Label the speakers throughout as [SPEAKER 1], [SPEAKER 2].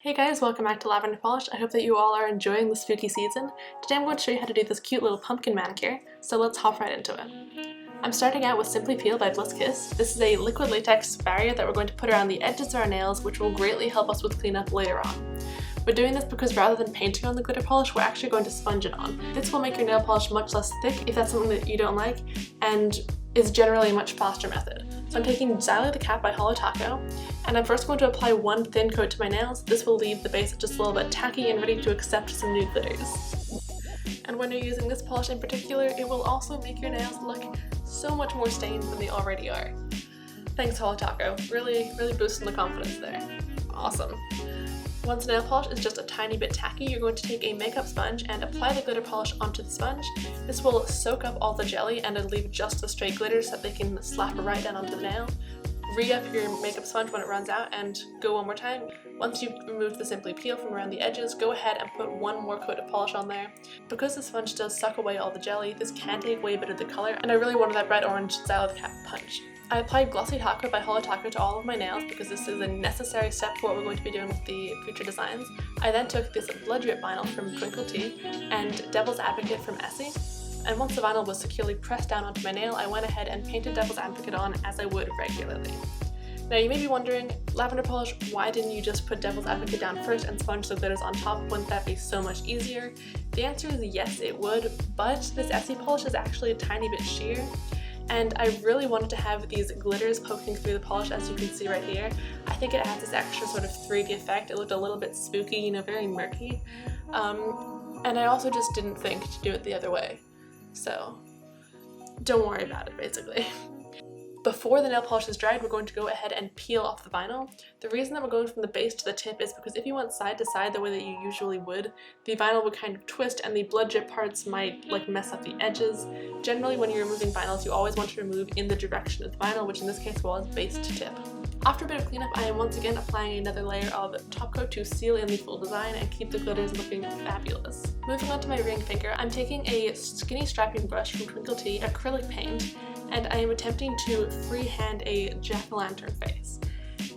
[SPEAKER 1] Hey guys, welcome back to Lavenderpolish. I hope that you all are enjoying the spooky season. Today I'm going to show you how to do this cute little pumpkin manicure, so let's hop right into it. I'm starting out with Simply Peel by Bliss Kiss. This is a liquid latex barrier that we're going to put around the edges of our nails, which will greatly help us with cleanup later on. We're doing this because rather than painting on the glitter polish, we're actually going to sponge it on. This will make your nail polish much less thick if that's something that you don't like, and is generally a much faster method. So I'm taking Zyler the Cat by Holotaco, and I'm first going to apply one thin coat to my nails. This will leave the base just a little bit tacky and ready to accept some new glitters. And when you're using this polish in particular, it will also make your nails look so much more stained than they already are. Thanks Holotaco, really boosting the confidence there. Awesome. Once nail polish is just a tiny bit tacky, you're going to take a makeup sponge and apply the glitter polish onto the sponge. This will soak up all the jelly and it'll leave just the straight glitter so that they can slap it right down onto the nail. Re-up your makeup sponge when it runs out and go one more time. Once you've removed the Simply Peel from around the edges, go ahead and put one more coat of polish on there. Because the sponge does suck away all the jelly, this can take away a bit of the color, and I really wanted that bright orange Zyler the Cat punch. I applied Glossy Taco by Holotaco to all of my nails because this is a necessary step for what we're going to be doing with the future designs. I then took this blood drip vinyl from TwinkledT and Devil's Advocate from Essie. And once the vinyl was securely pressed down onto my nail, I went ahead and painted Devil's Advocate on as I would regularly. Now you may be wondering, Lavenderpolish, why didn't you just put Devil's Advocate down first and sponge the glitters on top? Wouldn't that be so much easier? The answer is yes, it would, but this Essie polish is actually a tiny bit sheer. And I really wanted to have these glitters poking through the polish, as you can see right here. I think it adds this extra sort of 3D effect. It looked a little bit spooky, very murky. And I also just didn't think to do it the other way. So don't worry about it, basically. Before the nail polish is dried, we're going to go ahead and peel off the vinyl. The reason that we're going from the base to the tip is because if you went side to side the way that you usually would, the vinyl would kind of twist and the blood drip parts might mess up the edges. Generally when you're removing vinyls, you always want to remove in the direction of the vinyl, which in this case was base to tip. After a bit of cleanup, I am once again applying another layer of top coat to seal in the full design and keep the glitters looking fabulous. Moving on to my ring finger, I'm taking a skinny striping brush from TwinkledT acrylic paint, and I am attempting to freehand a jack-o'-lantern face.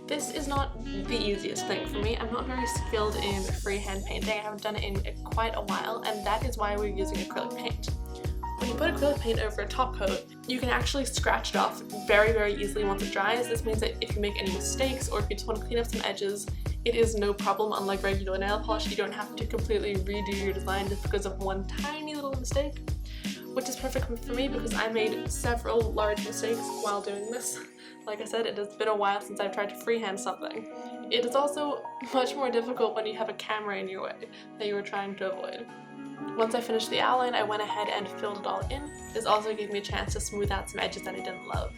[SPEAKER 1] This is not the easiest thing for me. I'm not very skilled in freehand painting. I haven't done it in quite a while, and that is why we're using acrylic paint. When you put acrylic paint over a top coat, you can actually scratch it off very easily once it dries. This means that if you make any mistakes or if you just want to clean up some edges, it is no problem. Unlike regular nail polish, you don't have to completely redo your design just because of one tiny little mistake, which is perfect for me because I made several large mistakes while doing this. Like I said, it has been a while since I've tried to freehand something. It is also much more difficult when you have a camera in your way that you were trying to avoid. Once I finished the outline, I went ahead and filled it all in. This also gave me a chance to smooth out some edges that I didn't love.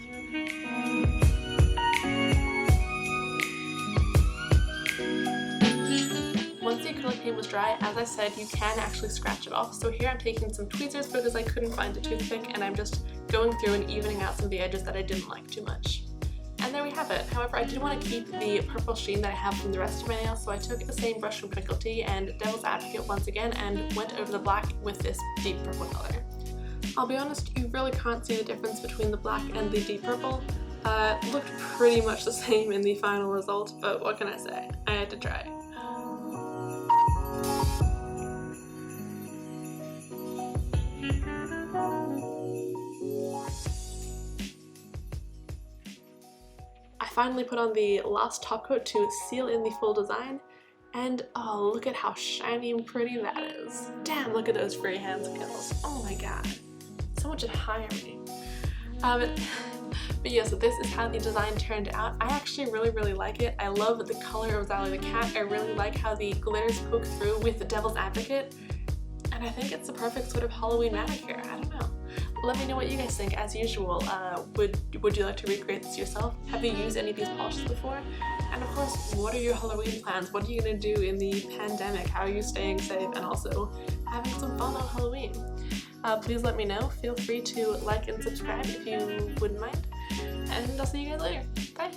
[SPEAKER 1] Once the acrylic paint was dry, as I said, you can actually scratch it off. So here I'm taking some tweezers because I couldn't find a toothpick, and I'm just going through and evening out some of the edges that I didn't like too much. And there we have it. However, I did want to keep the purple sheen that I have from the rest of my nails, so I took the same brush from TwinkledT and Devil's Advocate once again and went over the black with this deep purple color. I'll be honest, you really can't see the difference between the black and the deep purple. It looked pretty much the same in the final result, but what can I say? I had to try. I finally put on the last top coat to seal in the full design, and oh, look at how shiny and pretty that is. Damn, look at those freehand skills. Oh my god, someone should hire me. But yeah, so this is how the design turned out. I actually really like it. I love the color of Zyler the Cat. I really like how the glitters poke through with the Devil's Advocate, and I think it's the perfect sort of Halloween manicure. I don't know. Let me know what you guys think. As usual, would you like to recreate this yourself? Have you used any of these polishes before? And of course, what are your Halloween plans? What are you gonna do in the pandemic? How are you staying safe and also having some fun on Halloween? Please let me know. Feel free to like and subscribe if you wouldn't mind. And I'll see you guys later. Bye!